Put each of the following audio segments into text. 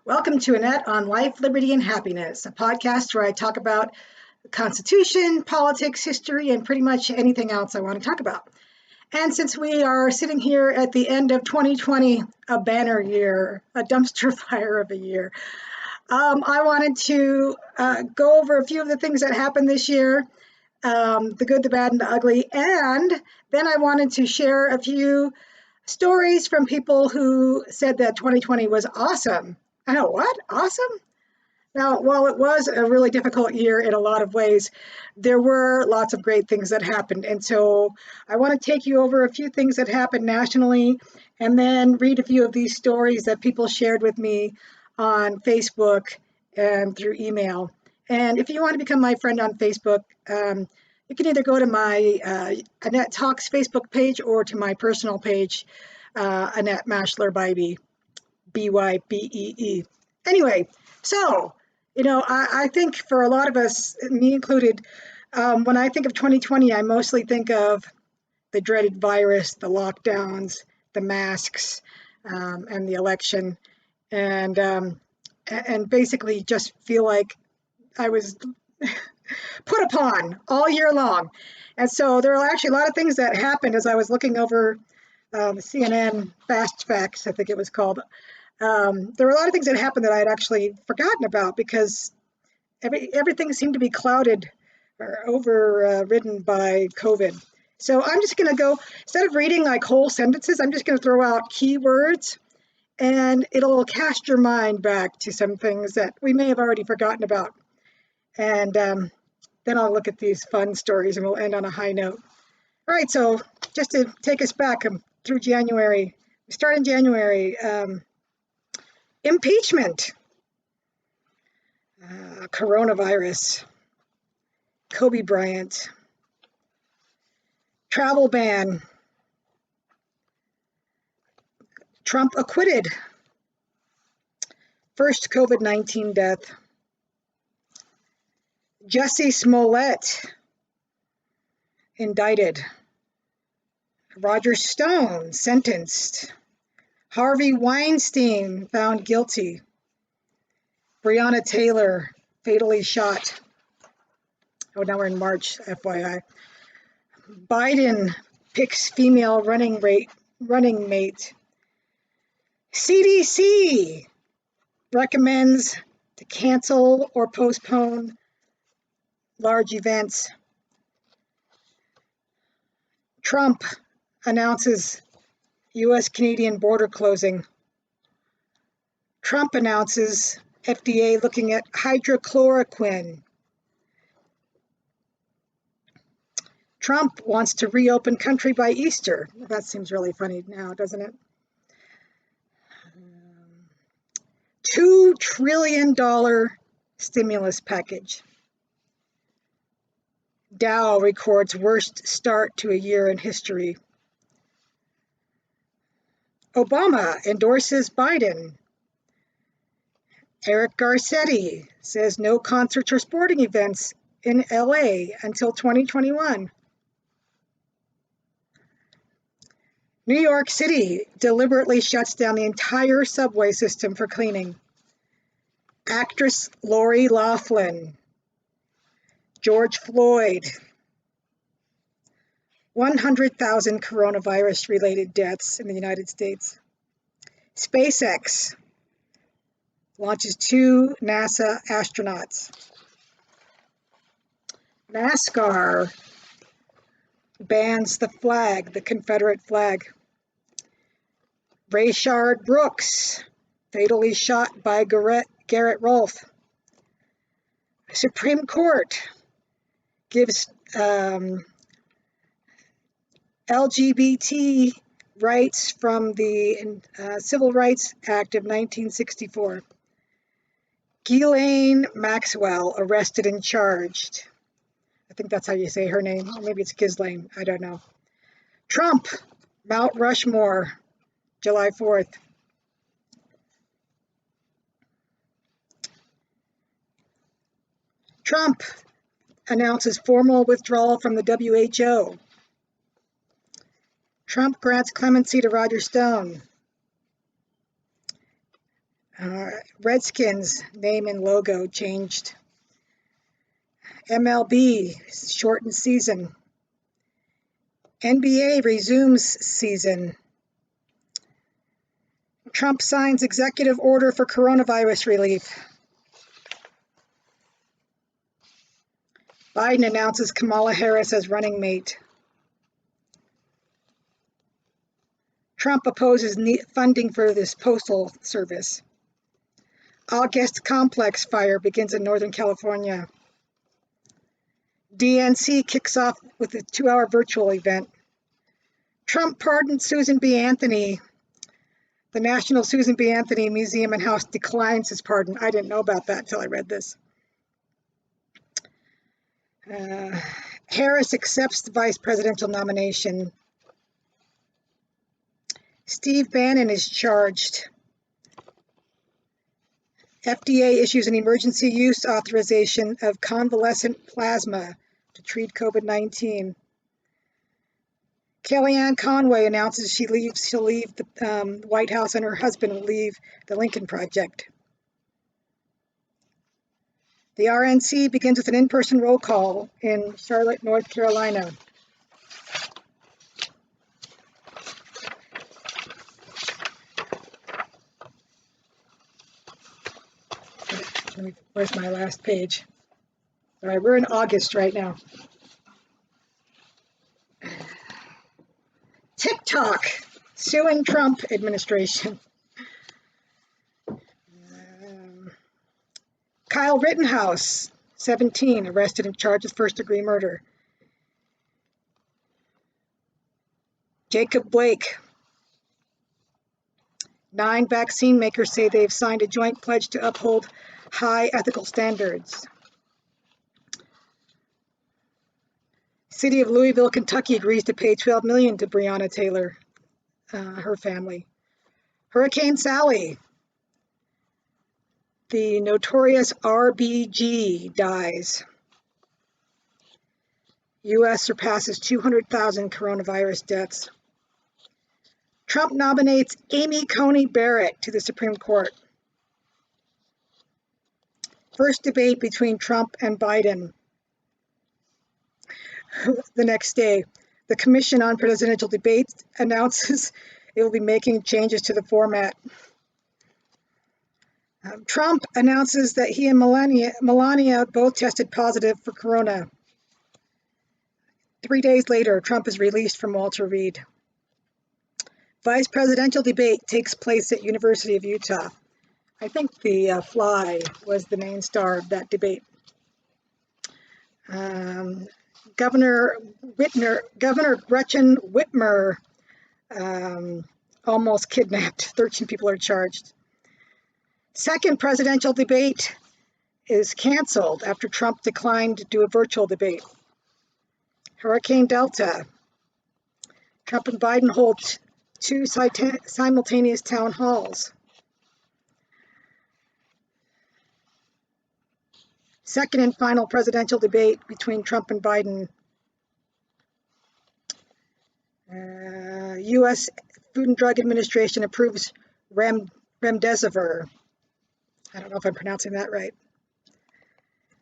Welcome to Annette on Life, Liberty, and Happiness, a podcast where I talk about the Constitution, politics, history, and pretty much anything else I want to talk about. And since we are sitting here at the end of 2020, a banner year, a dumpster fire of a year, I wanted to go over a few of the things that happened this year, the good, the bad, and the ugly. And then I wanted to share a few stories from people who said that 2020 was awesome. I know, what? Awesome? Now, while it was a really difficult year in a lot of ways, there were lots of great things that happened. And so I want to take you over a few things that happened nationally and then read a few of these stories that people shared with me on Facebook and through email. And if you want to become my friend on Facebook, you can either go to my Annette Talks Facebook page or to my personal page, Annette Mashler Bybee, Bybee. Anyway, so, I think for a lot of us, me included, when I think of 2020, I mostly think of the dreaded virus, the lockdowns, the masks, and the election, and basically just feel like I was put upon all year long. And so there are actually a lot of things that happened as I was looking over CNN Fast Facts, I think it was called. There were a lot of things that happened that I had actually forgotten about because everything seemed to be clouded or overridden by COVID. So I'm just going to go, instead of reading like whole sentences, I'm just going to throw out keywords and it'll cast your mind back to some things that we may have already forgotten about. And then I'll look at these fun stories and we'll end on a high note. All right, so just to take us back through January, we start in January. Impeachment, coronavirus, Kobe Bryant, travel ban, Trump acquitted, first COVID-19 death, Jussie Smollett indicted, Roger Stone sentenced, Harvey Weinstein found guilty, Breonna Taylor fatally shot. Oh, now we're in March, FYI. Biden picks female running mate. CDC recommends to cancel or postpone large events. Trump announces U.S.-Canadian border closing. Trump announces FDA looking at hydrochloroquine. Trump wants to reopen country by Easter. That seems really funny now, doesn't it? $2 trillion stimulus package. Dow records worst start to a year in history. Obama endorses Biden. Eric Garcetti says no concerts or sporting events in LA until 2021. New York City deliberately shuts down the entire subway system for cleaning. Actress Lori Loughlin. George Floyd. 100,000 coronavirus-related deaths in the United States. SpaceX launches 2 NASA astronauts. NASCAR bans the flag, the Confederate flag. Rayshard Brooks fatally shot by Garrett Rolfe. Supreme Court gives LGBT rights from the Civil Rights Act of 1964. Ghislaine Maxwell arrested and charged. I think that's how you say her name. Or maybe it's Ghislaine. I don't know. Trump, Mount Rushmore, July 4th. Trump announces formal withdrawal from the WHO. Trump grants clemency to Roger Stone. Redskins name and logo changed. MLB shortened season. NBA resumes season. Trump signs executive order for coronavirus relief. Biden announces Kamala Harris as running mate. Trump opposes funding for this postal service. August complex fire begins in Northern California. DNC kicks off with a 2-hour virtual event. Trump pardoned Susan B. Anthony. The National Susan B. Anthony Museum and House declines his pardon. I didn't know about that until I read this. Harris accepts the vice presidential nomination. Steve Bannon is charged. FDA issues an emergency use authorization of convalescent plasma to treat COVID-19. Kellyanne Conway announces she'll leave the White House, and her husband will leave the Lincoln Project. The RNC begins with an in-person roll call in Charlotte, North Carolina. Where's my last page? All right, we're in August right now. TikTok suing Trump administration. Kyle Rittenhouse, 17, arrested and charged with first-degree murder. Jacob Blake. 9 vaccine makers say they've signed a joint pledge to uphold high ethical standards. City of Louisville, Kentucky agrees to pay $12 million to Breonna Taylor, her family. Hurricane Sally. The notorious RBG dies. U.S. surpasses 200,000 coronavirus deaths. Trump nominates Amy Coney Barrett to the Supreme Court. First debate between Trump and Biden. The next day, the Commission on Presidential Debates announces it will be making changes to the format. Trump announces that he and Melania both tested positive for corona. 3 days later, Trump is released from Walter Reed. Vice presidential debate takes place at University of Utah. I think the Fly was the main star of that debate. Governor Gretchen Whitmer almost kidnapped. 13 people are charged. Second presidential debate is canceled after Trump declined to do a virtual debate. Hurricane Delta. Trump and Biden hold 2 simultaneous town halls. Second and final presidential debate between Trump and Biden. U.S. Food and Drug Administration approves remdesivir. I don't know if I'm pronouncing that right.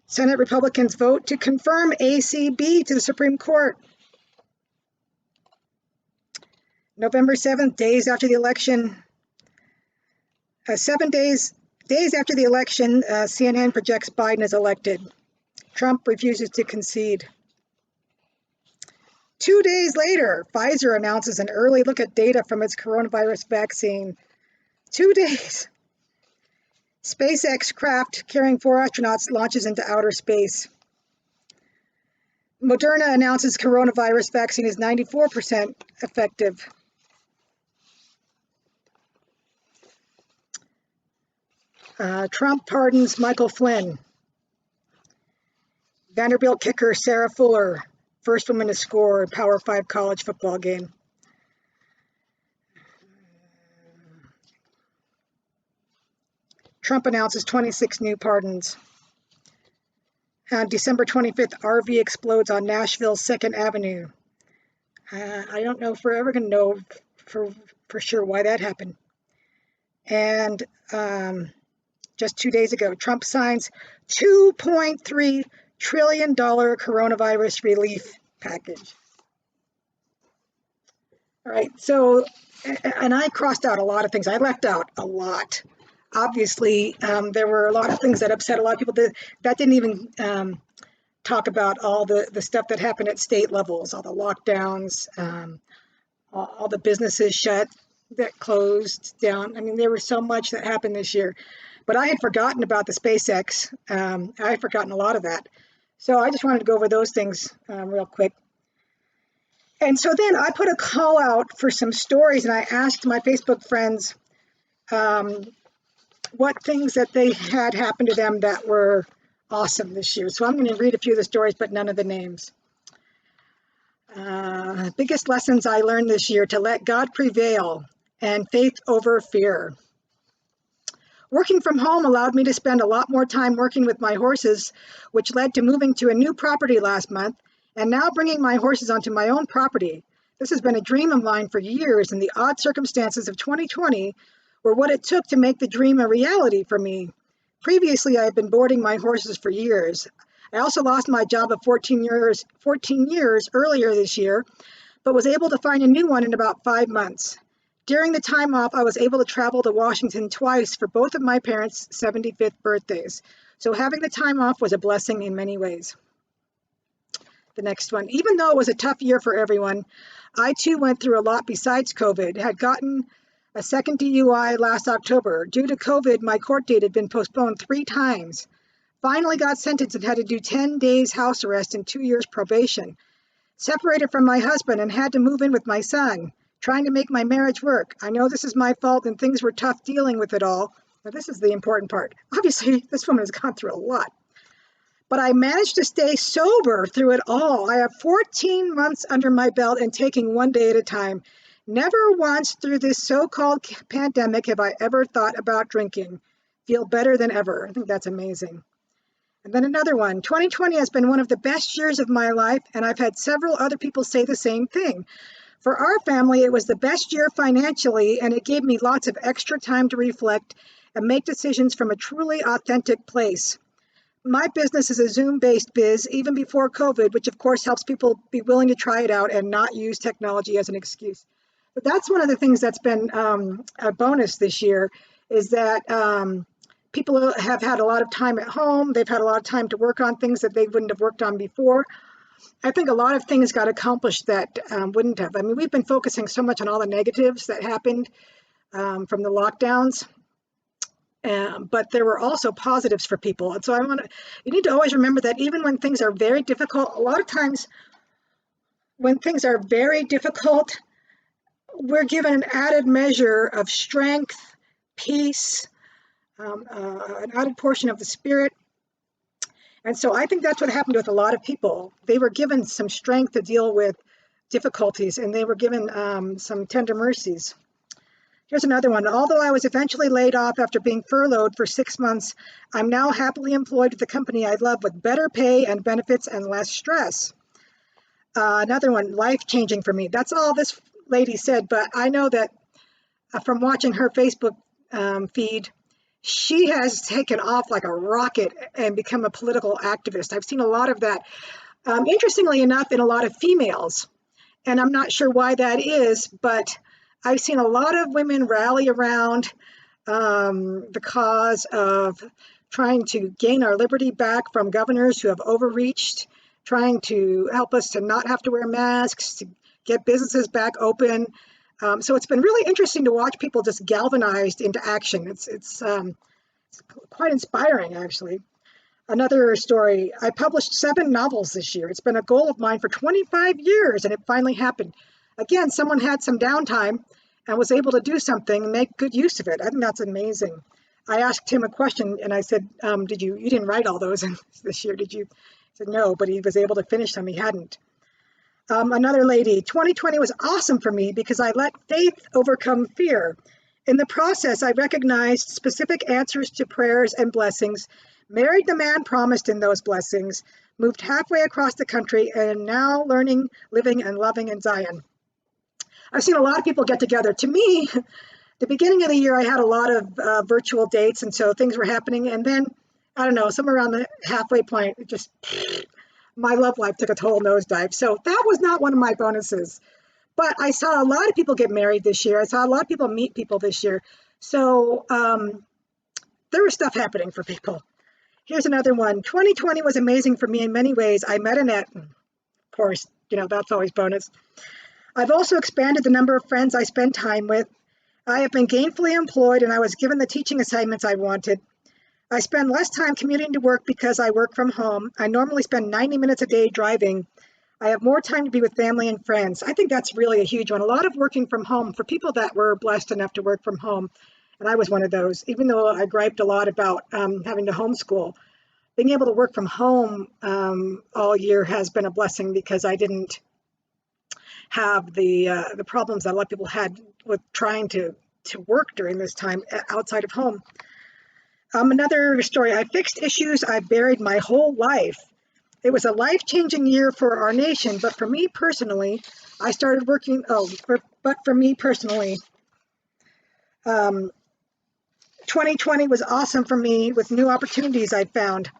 Senate Republicans vote to confirm ACB to the Supreme Court. November 7th, days after the election. 7 days after the election, CNN projects Biden is elected. Trump refuses to concede. 2 days later, Pfizer announces an early look at data from its coronavirus vaccine. 2 days. SpaceX craft carrying 4 astronauts launches into outer space. Moderna announces coronavirus vaccine is 94% effective. Trump pardons Michael Flynn. Vanderbilt kicker Sarah Fuller, first woman to score in Power 5 college football game. Trump announces 26 new pardons. On December 25th, RV explodes on Nashville's 2nd Avenue. I don't know if we're ever going to know for sure why that happened. And just 2 days ago, Trump signs $2.3 trillion coronavirus relief package. All right, so, and I crossed out a lot of things. I left out a lot. Obviously, there were a lot of things that upset a lot of people. That didn't even talk about all the stuff that happened at state levels, all the lockdowns, all the businesses shut, that closed down. I mean, there was so much that happened this year, but I had forgotten about the SpaceX. I had forgotten a lot of that. So I just wanted to go over those things real quick. And so then I put a call out for some stories, and I asked my Facebook friends what things that they had happened to them that were awesome this year. So I'm going to read a few of the stories, but none of the names. Biggest lessons I learned this year: to let God prevail and faith over fear. Working from home allowed me to spend a lot more time working with my horses, which led to moving to a new property last month and now bringing my horses onto my own property. This has been a dream of mine for years, and the odd circumstances of 2020 were what it took to make the dream a reality for me. Previously, I had been boarding my horses for years. I also lost my job of 14 years earlier this year, but was able to find a new one in about 5 months. During the time off, I was able to travel to Washington twice for both of my parents' 75th birthdays. So having the time off was a blessing in many ways. The next one: even though it was a tough year for everyone, I too went through a lot besides COVID. Had gotten a second DUI last October. Due to COVID, my court date had been postponed 3 times. Finally got sentenced and had to do 10 days house arrest and 2 years probation. Separated from my husband and had to move in with my son, trying to make my marriage work. I know this is my fault and things were tough dealing with it all. Now this is the important part. Obviously, this woman has gone through a lot. But I managed to stay sober through it all. I have 14 months under my belt and taking one day at a time. Never once through this so-called pandemic have I ever thought about drinking. Feel better than ever. I think that's amazing. And then another one: 2020 has been one of the best years of my life, and I've had several other people say the same thing. For our family, it was the best year financially, and it gave me lots of extra time to reflect and make decisions from a truly authentic place. My business is a Zoom-based biz, even before COVID, which of course helps people be willing to try it out and not use technology as an excuse. But that's one of the things that's been a bonus this year, is that people have had a lot of time at home. They've had a lot of time to work on things that they wouldn't have worked on before. I think a lot of things got accomplished that wouldn't have. I mean, we've been focusing so much on all the negatives that happened from the lockdowns. But there were also positives for people. And so you need to always remember that even when things are very difficult, a lot of times when things are very difficult, we're given an added measure of strength, peace, an added portion of the spirit. And so I think that's what happened with a lot of people. They were given some strength to deal with difficulties, and they were given some tender mercies. Here's another one. Although I was eventually laid off after being furloughed for 6 months, I'm now happily employed with the company I love with better pay and benefits and less stress. Another one: life-changing for me. That's all this lady said, but I know that from watching her Facebook feed, she has taken off like a rocket and become a political activist. I've seen a lot of that, interestingly enough, in a lot of females. And I'm not sure why that is, but I've seen a lot of women rally around the cause of trying to gain our liberty back from governors who have overreached, trying to help us to not have to wear masks, to get businesses back open. So it's been really interesting to watch people just galvanized into action. It's quite inspiring, actually. Another story: I published 7 novels this year. It's been a goal of mine for 25 years, and it finally happened. Again, someone had some downtime and was able to do something and make good use of it. I think that's amazing. I asked him a question and I said, you didn't write all those this year, did you? He said, no, but he was able to finish them. He hadn't. Another lady: 2020 was awesome for me because I let faith overcome fear. In the process, I recognized specific answers to prayers and blessings, married the man promised in those blessings, moved halfway across the country, and am now learning, living, and loving in Zion. I've seen a lot of people get together. To me, the beginning of the year, I had a lot of virtual dates, and so things were happening. And then, I don't know, somewhere around the halfway point, it just my love life took a total nosedive. So that was not one of my bonuses. But I saw a lot of people get married this year. I saw a lot of people meet people this year. So there was stuff happening for people. Here's another one. 2020 was amazing for me in many ways. I met Annette. Of course, that's always bonus. I've also expanded the number of friends I spend time with. I have been gainfully employed and I was given the teaching assignments I wanted. I spend less time commuting to work because I work from home. I normally spend 90 minutes a day driving. I have more time to be with family and friends. I think that's really a huge one. A lot of working from home for people that were blessed enough to work from home. And I was one of those, even though I griped a lot about having to homeschool. Being able to work from home all year has been a blessing because I didn't have the problems that a lot of people had with trying to work during this time outside of home. Another story, I fixed issues I buried my whole life. It was a life-changing year for our nation, but for me personally, I started working, but for me personally, 2020 was awesome for me with new opportunities I found.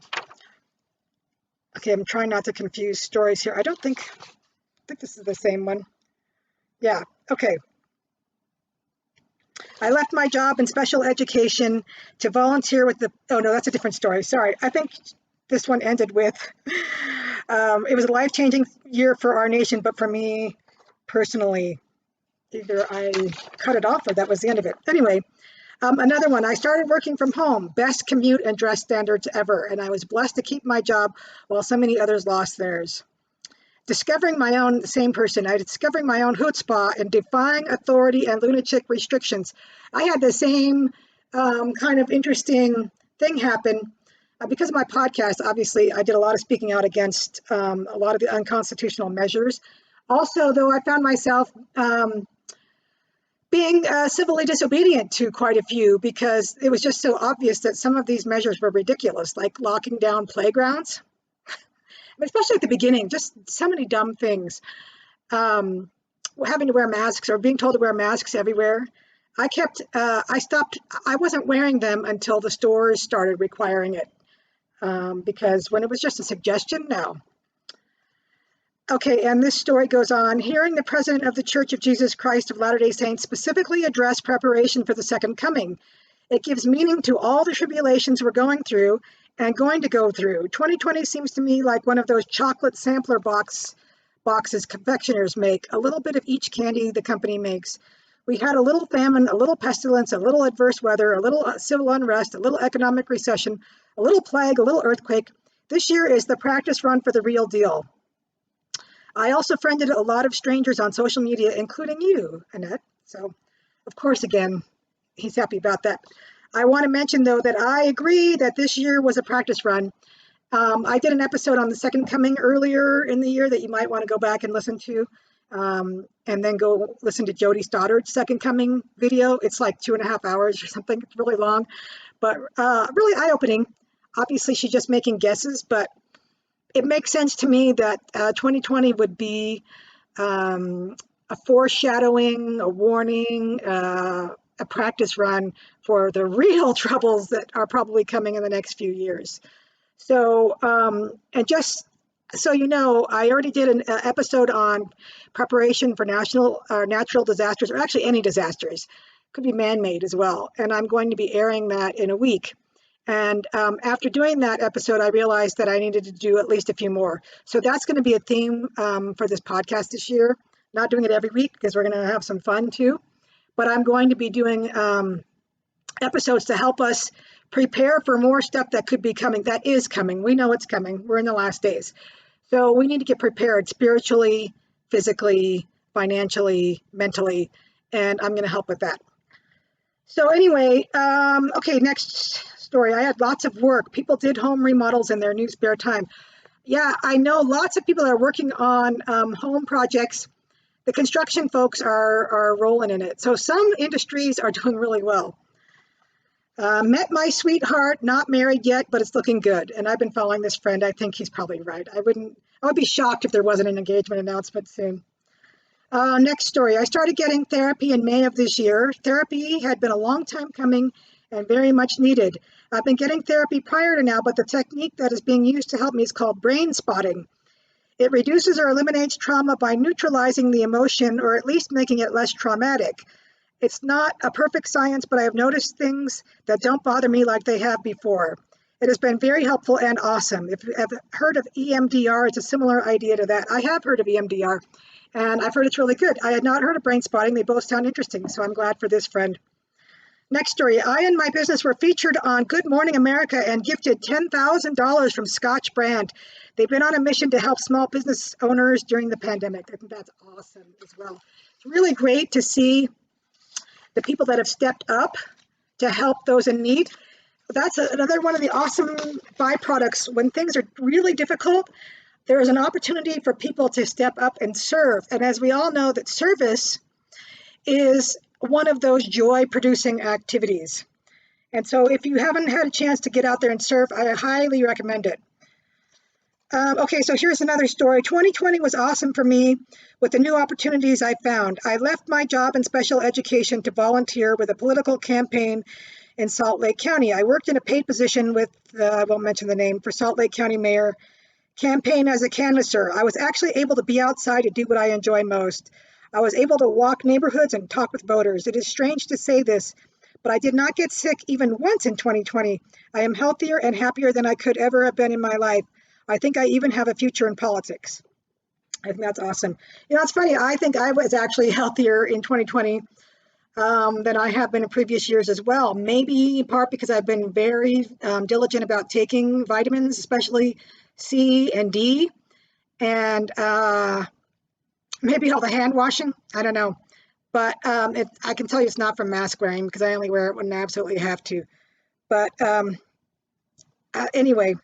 Okay, I'm trying not to confuse stories here. I think this is the same one. Yeah, okay. I left my job in special education to volunteer with oh no, that's a different story. Sorry, I think this one ended with, it was a life-changing year for our nation, but for me personally, either I cut it off or that was the end of it. Anyway, another one, I started working from home, best commute and dress standards ever, and I was blessed to keep my job while so many others lost theirs. Discovering my own chutzpah and defying authority and lunatic restrictions. I had the same kind of interesting thing happen. Because of my podcast, obviously, I did a lot of speaking out against a lot of the unconstitutional measures. Also, though, I found myself being civilly disobedient to quite a few because it was just so obvious that some of these measures were ridiculous, like locking down playgrounds. Especially at the beginning, just so many dumb things. Having to wear masks or being told to wear masks everywhere. I wasn't wearing them until the stores started requiring it. Because when it was just a suggestion, no. Okay, and this story goes on. Hearing the president of the Church of Jesus Christ of Latter-day Saints specifically address preparation for the second coming. It gives meaning to all the tribulations we're going through and going to go through. 2020 seems to me like one of those chocolate sampler boxes confectioners make, a little bit of each candy the company makes. We had a little famine, a little pestilence, a little adverse weather, a little civil unrest, a little economic recession, a little plague, a little earthquake. This year is the practice run for the real deal. I also friended a lot of strangers on social media, including you, Annette. So, of course, again, he's happy about that. I want to mention, though, that I agree that this year was a practice run. I did an episode on the second coming earlier in the year that you might want to go back and listen to, and then go listen to Jody Stoddard's second coming video. It's like 2.5 hours or something. It's really long, but really eye-opening. Obviously, she's just making guesses, but it makes sense to me that 2020 would be a foreshadowing, a warning, a practice run for the real troubles that are probably coming in the next few years. So, and just so you know, I already did an episode on preparation for natural disasters, or actually any disasters. Could be man-made as well. And I'm going to be airing that in a week. And after doing that episode, I realized that I needed to do at least a few more. So that's going to be a theme for this podcast this year. Not doing it every week because we're going to have some fun too. But I'm going to be doing episodes to help us prepare for more stuff that could be coming. That is coming. We know it's coming. We're in the last days. So we need to get prepared spiritually, physically, financially, mentally, and I'm going to help with that. So anyway, okay, next story. I had lots of work. People did home remodels in their new spare time. Yeah, I know lots of people are working on home projects. The construction folks are rolling in it. So some industries are doing really well. Met my sweetheart, not married yet, but it's looking good. And I've been following this friend. I think he's probably right. I would be shocked if there wasn't an engagement announcement soon. Next story. I started getting therapy in May of this year. Therapy had been a long time coming and very much needed. I've been getting therapy prior to now, but the technique that is being used to help me is called brain spotting. It reduces or eliminates trauma by neutralizing the emotion or at least making it less traumatic. It's not a perfect science, but I have noticed things that don't bother me like they have before. It has been very helpful and awesome. If you have heard of EMDR, it's a similar idea to that. I have heard of EMDR, and I've heard it's really good. I had not heard of brain spotting. They both sound interesting, so I'm glad for this friend. Next story. I and my business were featured on Good Morning America and gifted $10,000 from Scotch Brand. They've been on a mission to help small business owners during the pandemic. I think that's awesome as well. It's really great to see the people that have stepped up to help those in need. That's another one of the awesome byproducts. When things are really difficult, there is an opportunity for people to step up and serve. And as we all know, that service is one of those joy-producing activities. And so if you haven't had a chance to get out there and serve, I highly recommend it. Okay, so here's another story. 2020 was awesome for me with the new opportunities I found. I left my job in special education to volunteer with a political campaign in Salt Lake County. I worked in a paid position with, I won't mention the name, for Salt Lake County Mayor campaign as a canvasser. I was actually able to be outside to do what I enjoy most. I was able to walk neighborhoods and talk with voters. It is strange to say this, but I did not get sick even once in 2020. I am healthier and happier than I could ever have been in my life. I think I even have a future in politics. I think that's awesome. You know, it's funny. I think I was actually healthier in 2020 than I have been in previous years as well. Maybe in part because I've been very diligent about taking vitamins, especially C and D, and maybe all the hand washing. I don't know. But I can tell you it's not from mask wearing because I only wear it when I absolutely have to. But anyway.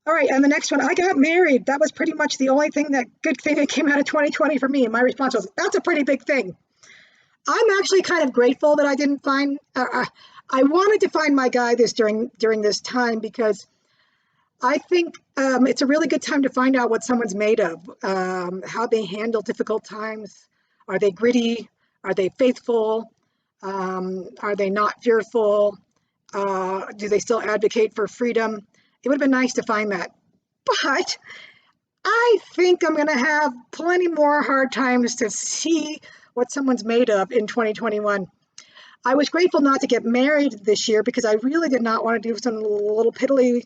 All right, and the next one, I got married. That was pretty much the only good thing that came out of 2020 for me. And my response was, that's a pretty big thing. I'm actually kind of grateful that I didn't find, I wanted to find my guy during this time because I think it's a really good time to find out what someone's made of, how they handle difficult times. Are they gritty? Are they faithful? Are they not fearful? Do they still advocate for freedom? It would have been nice to find that. But I think I'm going to have plenty more hard times to see what someone's made of in 2021. I was grateful not to get married this year because I really did not want to do some little piddly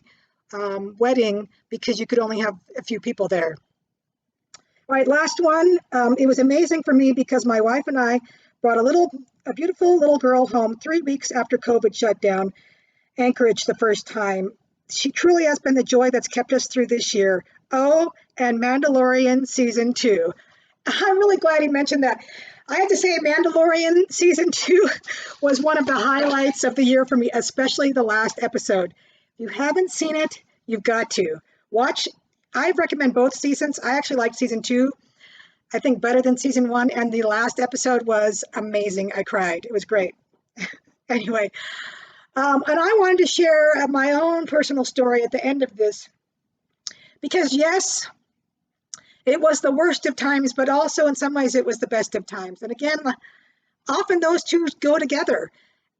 wedding because you could only have a few people there. All right, last one. It was amazing for me because my wife and I brought a beautiful little girl home 3 weeks after COVID shut down Anchorage the first time. She truly has been the joy that's kept us through this year. Oh, and Mandalorian season 2. I'm really glad he mentioned that. I have to say Mandalorian season 2 was one of the highlights of the year for me, especially the last episode. If you haven't seen it, you've got to watch. I recommend both seasons. I actually liked season 2, I think better than season 1. And the last episode was amazing. I cried. It was great. Anyway. And I wanted to share my own personal story at the end of this, because yes, it was the worst of times, but also in some ways it was the best of times. And again, often those two go together.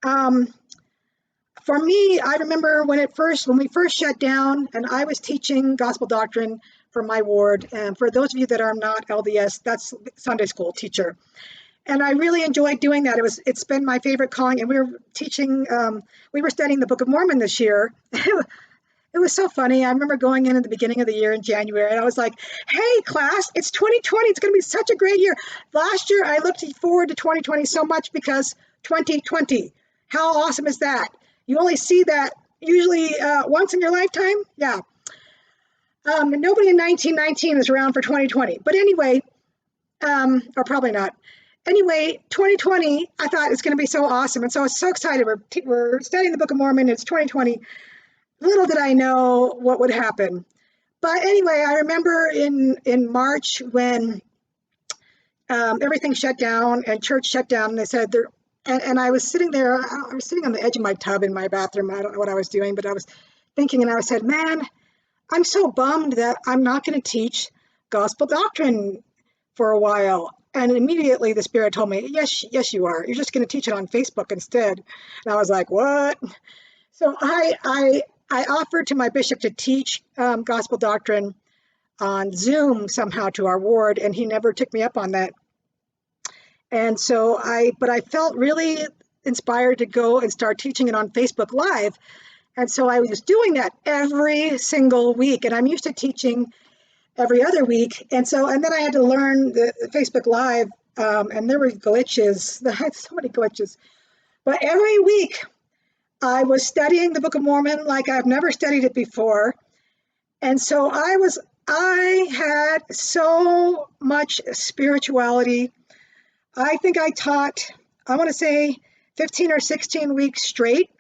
For me, I remember when we first shut down, and I was teaching gospel doctrine for my ward. And for those of you that are not LDS, that's Sunday school teacher. And I really enjoyed doing that. It's been my favorite calling. And we were studying the Book of Mormon this year. It was so funny. I remember going in at the beginning of the year in January, and I was like, hey, class, it's 2020. It's going to be such a great year. Last year, I looked forward to 2020 so much because 2020. How awesome is that? You only see that usually once in your lifetime. Yeah. Nobody in 1919 is around for 2020. But anyway, or probably not. Anyway, 2020, I thought it's going to be so awesome. And so I was so excited. We're studying the Book of Mormon. It's 2020. Little did I know what would happen. But anyway, I remember in March when everything shut down and church shut down, and they said and I was sitting there, I was sitting on the edge of my tub in my bathroom. I don't know what I was doing, but I was thinking, and I said, man, I'm so bummed that I'm not going to teach gospel doctrine for a while. And immediately the Spirit told me, yes, you are. You're just going to teach it on Facebook instead. And I was like, what? So I offered to my bishop to teach gospel doctrine on Zoom somehow to our ward, and he never took me up on that. And so but I felt really inspired to go and start teaching it on Facebook Live. And so I was doing that every single week, and I'm used to teaching every other week. And then I had to learn the Facebook Live, and there were glitches. I had so many glitches. But every week I was studying the Book of Mormon like I've never studied it before. And so I had so much spirituality. I think I taught, I want to say 15 or 16 weeks straight,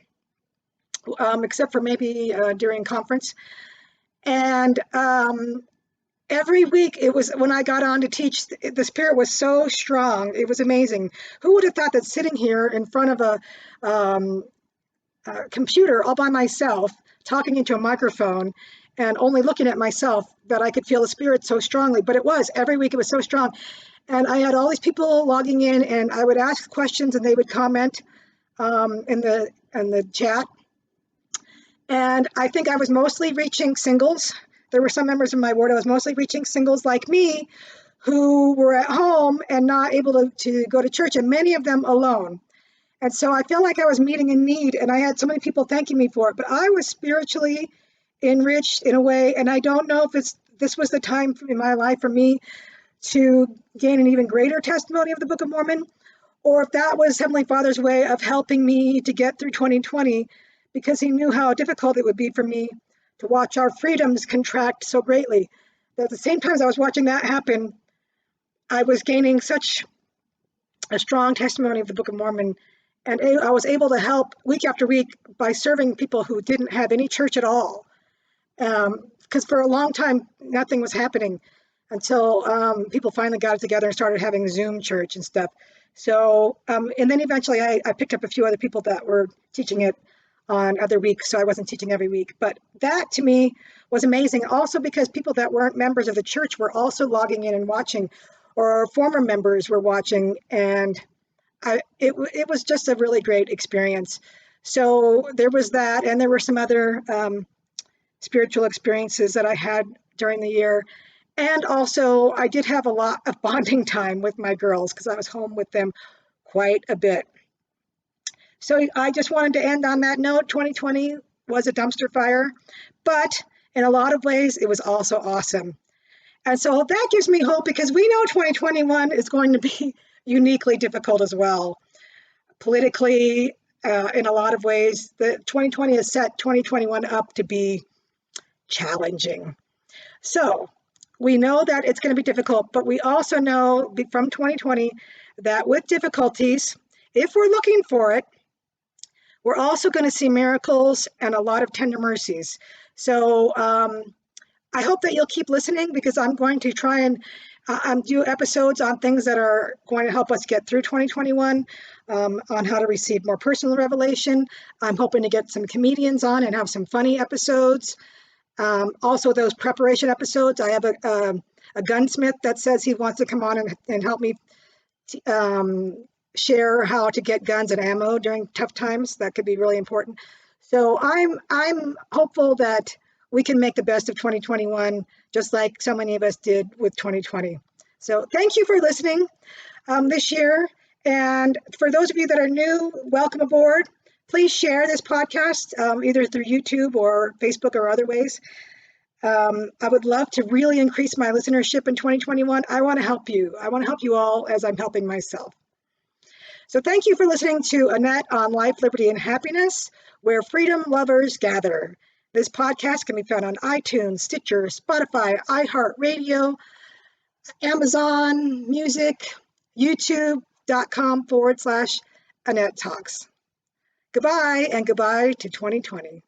except for maybe during conference. And every week it was, when I got on to teach, the Spirit was so strong. It was amazing. Who would have thought that sitting here in front of a computer all by myself, talking into a microphone and only looking at myself, that I could feel the Spirit so strongly. But it was, every week it was so strong. And I had all these people logging in, and I would ask questions and they would comment in the chat. And I think I was mostly reaching singles. There were some members of my ward I was mostly reaching singles like me who were at home and not able to go to church, and many of them alone. And so I felt like I was meeting a need, and I had so many people thanking me for it. But I was spiritually enriched in a way, and I don't know if this was the time in my life for me to gain an even greater testimony of the Book of Mormon, or if that was Heavenly Father's way of helping me to get through 2020, because he knew how difficult it would be for me to watch our freedoms contract so greatly. But at the same time as I was watching that happen, I was gaining such a strong testimony of the Book of Mormon, and I was able to help week after week by serving people who didn't have any church at all. Because for a long time, nothing was happening until people finally got it together and started having Zoom church and stuff. So, and then eventually I picked up a few other people that were teaching it on other weeks, so I wasn't teaching every week. But that to me was amazing, also because people that weren't members of the church were also logging in and watching, or former members were watching, and it was just a really great experience. So there was that, and there were some other spiritual experiences that I had during the year. And also I did have a lot of bonding time with my girls because I was home with them quite a bit. So I just wanted to end on that note. 2020 was a dumpster fire, but in a lot of ways it was also awesome. And so that gives me hope, because we know 2021 is going to be uniquely difficult as well. Politically, in a lot of ways, the 2020 has set 2021 up to be challenging. So we know that it's going to be difficult, but we also know from 2020 that with difficulties, if we're looking for it, we're also going to see miracles and a lot of tender mercies. So I hope that you'll keep listening, because I'm going to try and do episodes on things that are going to help us get through 2021, on how to receive more personal revelation. I'm hoping to get some comedians on and have some funny episodes. Also, those preparation episodes. I have a gunsmith that says he wants to come on and help me share how to get guns and ammo during tough times. That could be really important. So I'm hopeful that we can make the best of 2021, just like so many of us did with 2020. So thank you for listening this year. And for those of you that are new, welcome aboard. Please share this podcast either through YouTube or Facebook or other ways. I would love to really increase my listenership in 2021. I want to help you. I want to help you all as I'm helping myself. So thank you for listening to Annette on Life, Liberty, and Happiness, where freedom lovers gather. This podcast can be found on iTunes, Stitcher, Spotify, iHeartRadio, Amazon Music, youtube.com/Annette Talks. Goodbye, and goodbye to 2020.